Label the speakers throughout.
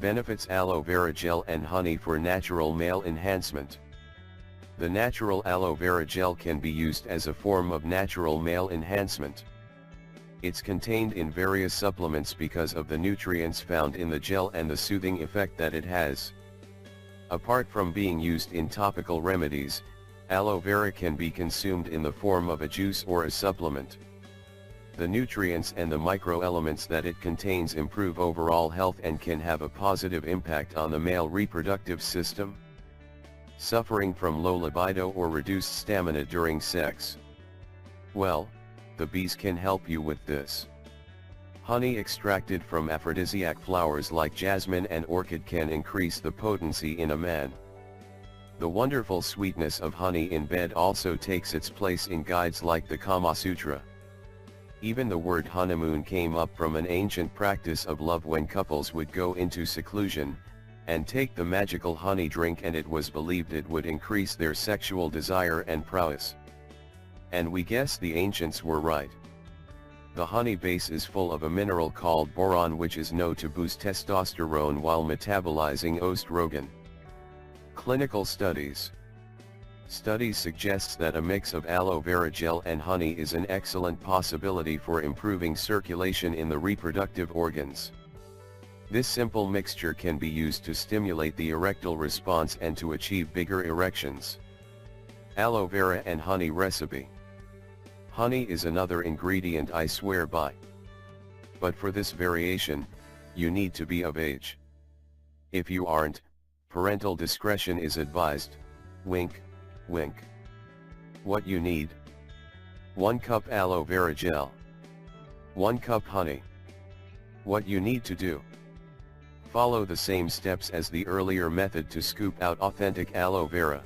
Speaker 1: Benefits: aloe vera gel and honey for natural male enhancement. The natural aloe vera gel can be used as a form of natural male enhancement. It's contained in various supplements because of the nutrients found in the gel and the soothing effect that it has. Apart from being used in topical remedies, aloe vera can be consumed in the form of a juice or a supplement. The nutrients and the microelements that it contains improve overall health and can have a positive impact on the male reproductive system. Suffering from low libido or reduced stamina during sex? Well, the bees can help you with this. Honey extracted from aphrodisiac flowers like jasmine and orchid can increase the potency in a man. The wonderful sweetness of honey in bed also takes its place in guides like the Kama Sutra. Even the word honeymoon came up from an ancient practice of love when couples would go into seclusion, and take the magical honey drink, and it was believed it would increase their sexual desire and prowess. And we guess the ancients were right. The honey base is full of a mineral called boron, which is known to boost testosterone while metabolizing estrogen. Clinical studies. Studies suggests that a mix of aloe vera gel and honey is an excellent possibility for improving circulation in the reproductive organs. This simple mixture can be used to stimulate the erectile response and to achieve bigger erections. Aloe vera and honey recipe. Honey is another ingredient I swear by. But for this variation, you need to be of age. If you aren't, parental discretion is advised. Wink, wink. What you need: 1 cup aloe vera gel, 1 cup honey. What you need to do: follow the same steps as the earlier method to scoop out authentic aloe vera.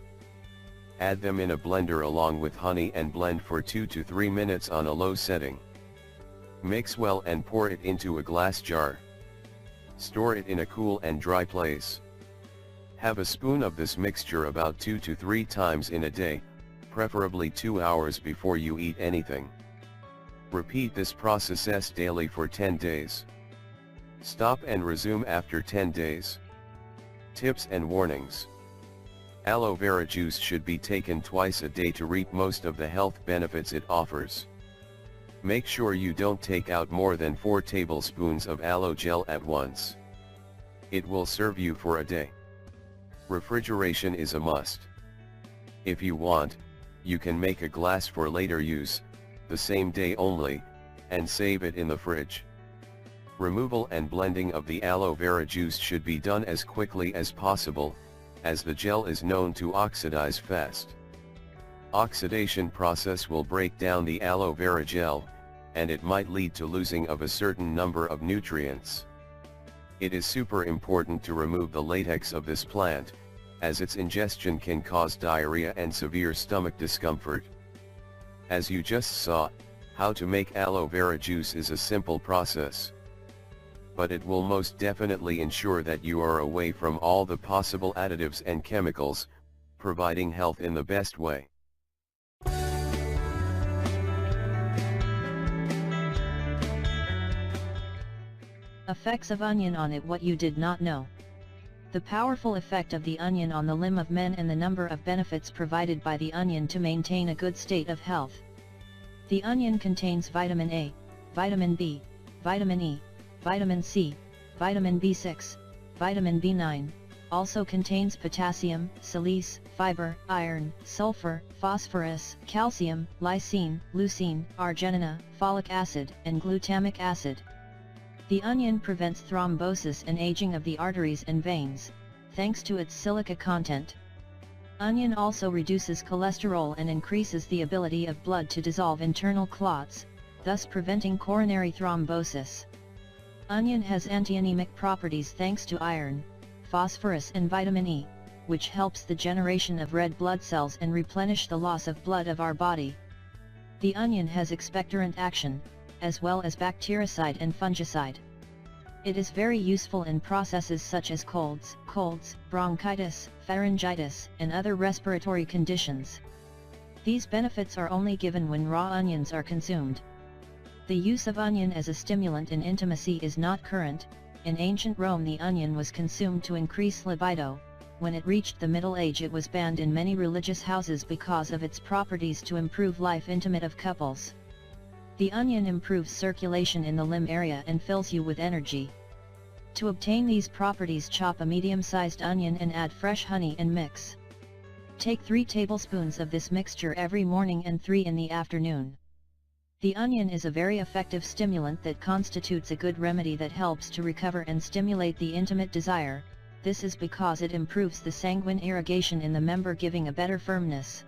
Speaker 1: Add them in a blender along with honey and blend for 2 to 3 minutes on a low setting. Mix well and pour it into a glass jar. Store it in a cool and dry place. Have a spoon of this mixture about 2 to 3 times in a day, preferably 2 hours before you eat anything. Repeat this process daily for 10 days. Stop and resume after 10 days. Tips and warnings. Aloe vera juice should be taken twice a day to reap most of the health benefits it offers. Make sure you don't take out more than 4 tablespoons of aloe gel at once. It will serve you for a day. Refrigeration is a must. If you want, you can make a glass for later use, the same day only, and save it in the fridge. Removal and blending of the aloe vera juice should be done as quickly as possible, as the gel is known to oxidize fast. Oxidation process will break down the aloe vera gel, and it might lead to losing of a certain number of nutrients. It is super important to remove the latex of this plant, as its ingestion can cause diarrhea and severe stomach discomfort. As you just saw, how to make aloe vera juice is a simple process. But it will most definitely ensure that you are away from all the possible additives and chemicals, providing health in the best way.
Speaker 2: Effects of onion on it. What you did not know. The powerful effect of the onion on the limb of men and the number of benefits provided by the onion to maintain a good state of health. The onion contains vitamin A, vitamin B, vitamin E, vitamin C, vitamin B6, vitamin B9, also contains potassium, silice, fiber, iron, sulfur, phosphorus, calcium, lysine, leucine, arginine, folic acid, and glutamic acid. The onion prevents thrombosis and aging of the arteries and veins, thanks to its silica content. Onion also reduces cholesterol and increases the ability of blood to dissolve internal clots, thus preventing coronary thrombosis. Onion has antianemic properties thanks to iron, phosphorus and vitamin E, which helps the generation of red blood cells and replenish the loss of blood of our body. The onion has expectorant action, as well as bactericide and fungicide. It is very useful in processes such as colds, bronchitis, pharyngitis, and other respiratory conditions. These benefits are only given when raw onions are consumed. The use of onion as a stimulant in intimacy is not current, In ancient Rome the onion was consumed to increase libido. When it reached the Middle Age it was banned in many religious houses because of its properties to improve life intimate of couples. The onion improves circulation in the limb area and fills you with energy. To obtain these properties, chop a medium-sized onion and add fresh honey and mix. Take 3 tablespoons of this mixture every morning and 3 in the afternoon. The onion is a very effective stimulant that constitutes a good remedy that helps to recover and stimulate the intimate desire. This is because it improves the sanguine irrigation in the member, giving a better firmness.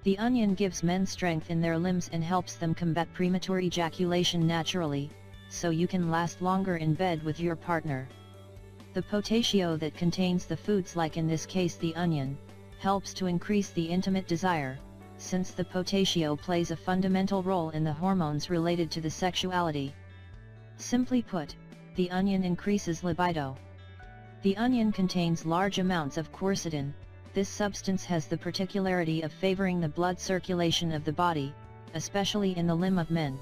Speaker 2: The onion gives men strength in their limbs and helps them combat premature ejaculation naturally, so you can last longer in bed with your partner. The potasio that contains the foods, like in this case the onion, helps to increase the intimate desire, since the potasio plays a fundamental role in the hormones related to the sexuality. Simply put, the onion increases libido. The onion contains large amounts of quercetin. This substance has the particularity of favoring the blood circulation of the body, especially in the limb of men.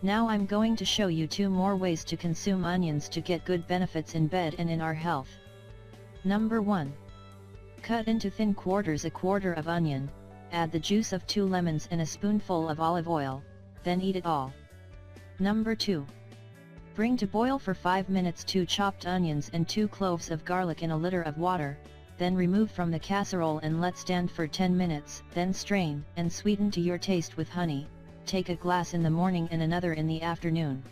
Speaker 2: Now I'm going to show you 2 more ways to consume onions to get good benefits in bed and in our health. Number 1. Cut into thin quarters a quarter of onion, add the juice of 2 lemons and a spoonful of olive oil, then eat it all. Number 2. Bring to boil for 5 minutes 2 chopped onions and 2 cloves of garlic in a liter of water, then remove from the casserole and let stand for 10 minutes, then strain and sweeten to your taste with honey. Take a glass in the morning and another in the afternoon.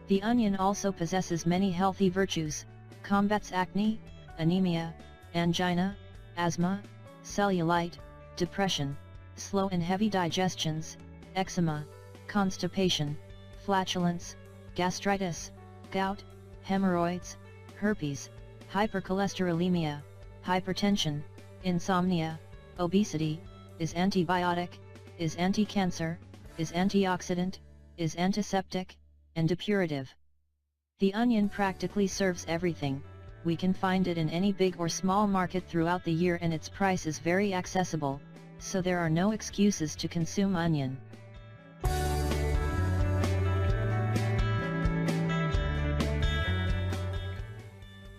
Speaker 2: The onion also possesses many healthy virtues, combats acne, anemia, angina, asthma, cellulite, depression, slow and heavy digestions, eczema, constipation, flatulence, gastritis, gout, hemorrhoids, herpes, hypercholesterolemia, hypertension, insomnia, obesity, is antibiotic, is anti-cancer, is antioxidant, is antiseptic, and depurative. The onion practically serves everything. We can find it in any big or small market throughout the year and its price is very accessible, so there are no excuses to consume onion.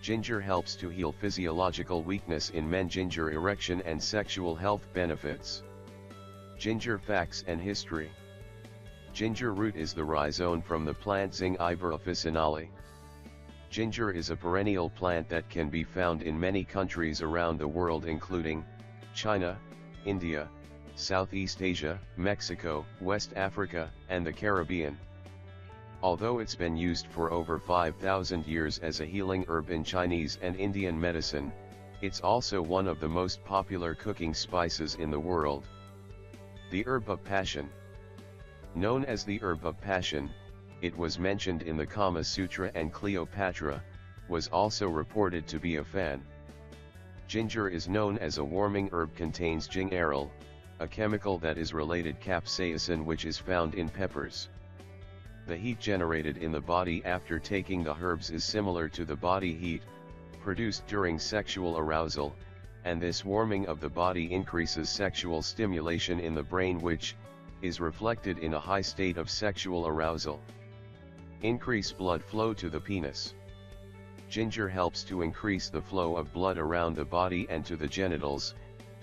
Speaker 1: Ginger helps to heal physiological weakness in men. Ginger erection and sexual health benefits. Ginger facts and history. Ginger root is the rhizome from the plant Zingiber officinale. Ginger is a perennial plant that can be found in many countries around the world, including China, India, Southeast Asia, Mexico, West Africa, and the Caribbean. Although it's been used for over 5,000 years as a healing herb in Chinese and Indian medicine, it's also one of the most popular cooking spices in the world. The herb of passion. Known as the herb of passion, it was mentioned in the Kama Sutra, and Cleopatra was also reported to be a fan. Ginger is known as a warming herb, contains gingerol, a chemical that is related capsaicin, which is found in peppers. The heat generated in the body after taking the herbs is similar to the body heat produced during sexual arousal, and this warming of the body increases sexual stimulation in the brain, which is reflected in a high state of sexual arousal. Increase blood flow to the penis. Ginger helps to increase the flow of blood around the body and to the genitals,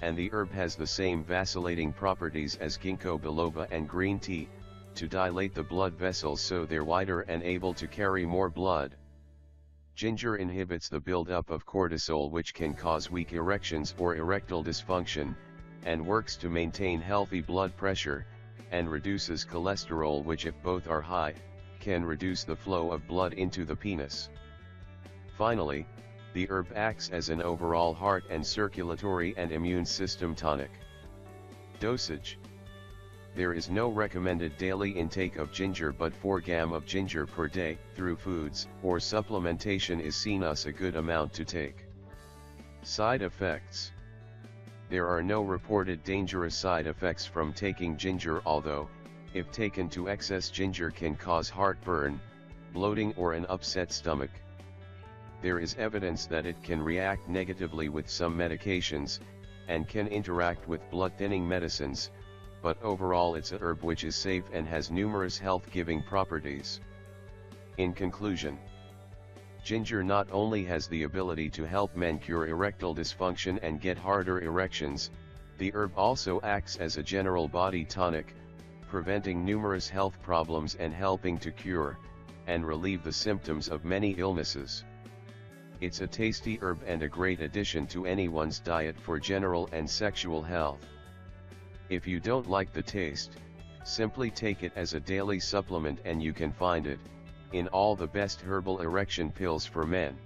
Speaker 1: and the herb has the same vacillating properties as ginkgo biloba and green tea, to dilate the blood vessels so they're wider and able to carry more blood. Ginger inhibits the buildup of cortisol, which can cause weak erections or erectile dysfunction, and works to maintain healthy blood pressure, and reduces cholesterol, which, if both are high, can reduce the flow of blood into the penis. Finally, the herb acts as an overall heart and circulatory and immune system tonic. Dosage. There is no recommended daily intake of ginger, but 4 g of ginger per day through foods or supplementation is seen as a good amount to take. Side effects. There are no reported dangerous side effects from taking ginger, although, if taken to excess, ginger can cause heartburn, bloating, or an upset stomach. There is evidence that it can react negatively with some medications, and can interact with blood-thinning medicines, but overall it's a herb which is safe and has numerous health-giving properties. In conclusion, Ginger not only has the ability to help men cure erectile dysfunction and get harder erections, the herb also acts as a general body tonic, preventing numerous health problems and helping to cure and relieve the symptoms of many illnesses. It's a tasty herb and a great addition to anyone's diet for general and sexual health. If you don't like the taste, simply take it as a daily supplement and you can find it in all the best herbal erection pills for men.